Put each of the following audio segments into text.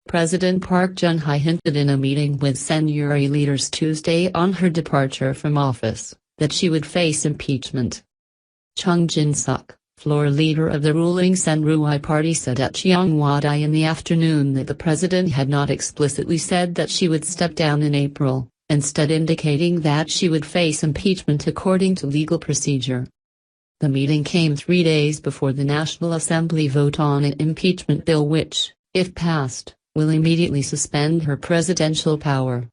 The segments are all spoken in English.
President Park Geun-hye hinted in a meeting with Senuri leaders Tuesday on her departure from office, that she would face impeachment. Chung Jin-suk, floor leader of the ruling Senuri party, said at Cheongwada in the afternoon that the president had not explicitly said that she would step down in April, instead indicating that she would face impeachment according to legal procedure. The meeting came 3 days before the National Assembly vote on an impeachment bill which, if passed, will immediately suspend her presidential power.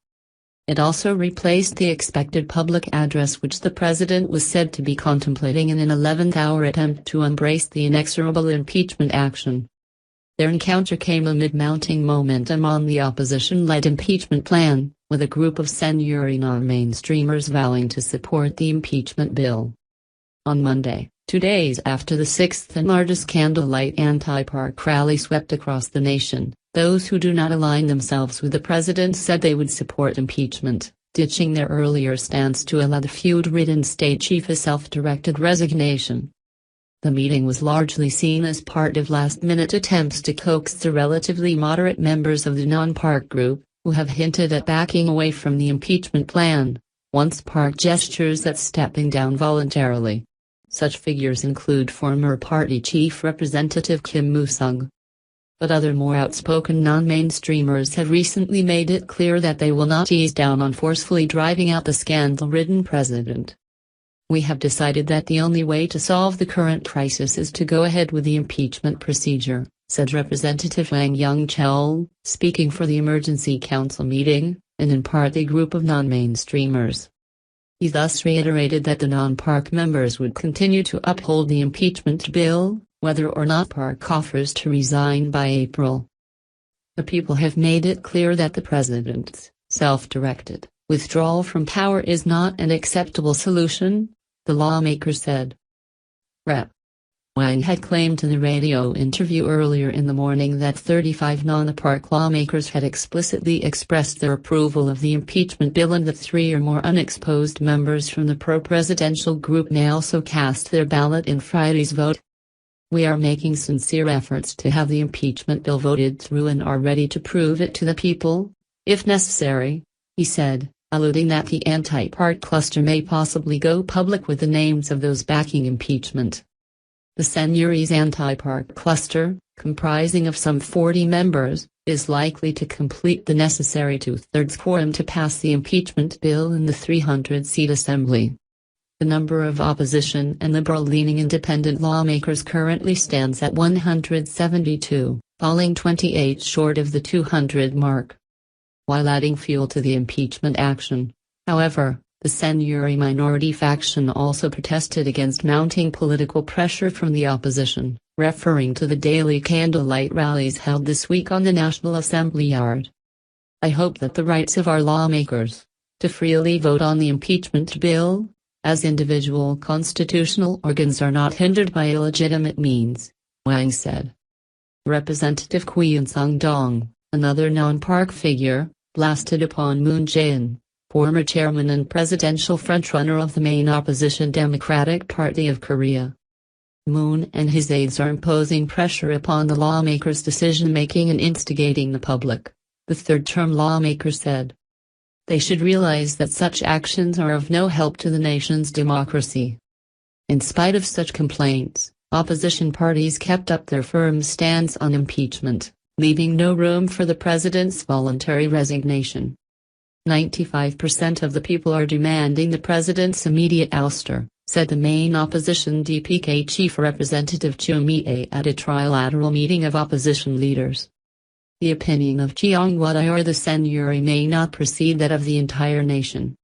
It also replaced the expected public address which the president was said to be contemplating in an 11th-hour attempt to embrace the inexorable impeachment action. Their encounter came amid mounting momentum on the opposition-led impeachment plan, with a group of Senuri non-mainstreamers vowing to support the impeachment bill. On Monday, 2 days after the sixth and largest candlelight anti-Park rally swept across the nation, those who do not align themselves with the president said they would support impeachment, ditching their earlier stance to allow the feud-ridden state chief a self-directed resignation. The meeting was largely seen as part of last-minute attempts to coax the relatively moderate members of the non-Park group, who have hinted at backing away from the impeachment plan, once Park gestures at stepping down voluntarily. Such figures include former party chief Representative Kim Moo-sung. But other more outspoken non-mainstreamers have recently made it clear that they will not ease down on forcefully driving out the scandal-ridden president. "We have decided that the only way to solve the current crisis is to go ahead with the impeachment procedure," said Representative Wang Young-cheol, speaking for the Emergency Council meeting, and in part a group of non-mainstreamers. He thus reiterated that the non-Park members would continue to uphold the impeachment bill, whether or not Park offers to resign by April. "The people have made it clear that the president's self-directed withdrawal from power is not an acceptable solution," the lawmakers said. Rep. Wang had claimed in a radio interview earlier in the morning that 35 non-Park lawmakers had explicitly expressed their approval of the impeachment bill and that 3 or more unexposed members from the pro-presidential group may also cast their ballot in Friday's vote. "We are making sincere efforts to have the impeachment bill voted through and are ready to prove it to the people, if necessary," he said, alluding that the anti-Park cluster may possibly go public with the names of those backing impeachment. The Senuri's anti-Park cluster, comprising of some 40 members, is likely to complete the necessary 2/3 quorum to pass the impeachment bill in the 300-seat assembly. The number of opposition and liberal-leaning independent lawmakers currently stands at 172, falling 28 short of the 200 mark. While adding fuel to the impeachment action, however, the Senuri minority faction also protested against mounting political pressure from the opposition, referring to the daily candlelight rallies held this week on the National Assembly yard. "I hope that the rights of our lawmakers to freely vote on the impeachment bill, as individual constitutional organs, are not hindered by illegitimate means," Wang said. Representative Kweon Sung-dong, another non-Park figure, blasted upon Moon Jae-in, former chairman and presidential frontrunner of the main opposition Democratic Party of Korea. Moon and his aides are imposing pressure upon the lawmakers' decision-making and instigating the public, the third-term lawmaker said. "They should realize that such actions are of no help to the nation's democracy." In spite of such complaints, opposition parties kept up their firm stance on impeachment, leaving no room for the president's voluntary resignation. 95% of the people are demanding the president's immediate ouster, said the main opposition DPK chief Representative Cho Mi-ae at a trilateral meeting of opposition leaders. The opinion of Cheongwada or the Senuri may not precede that of the entire nation.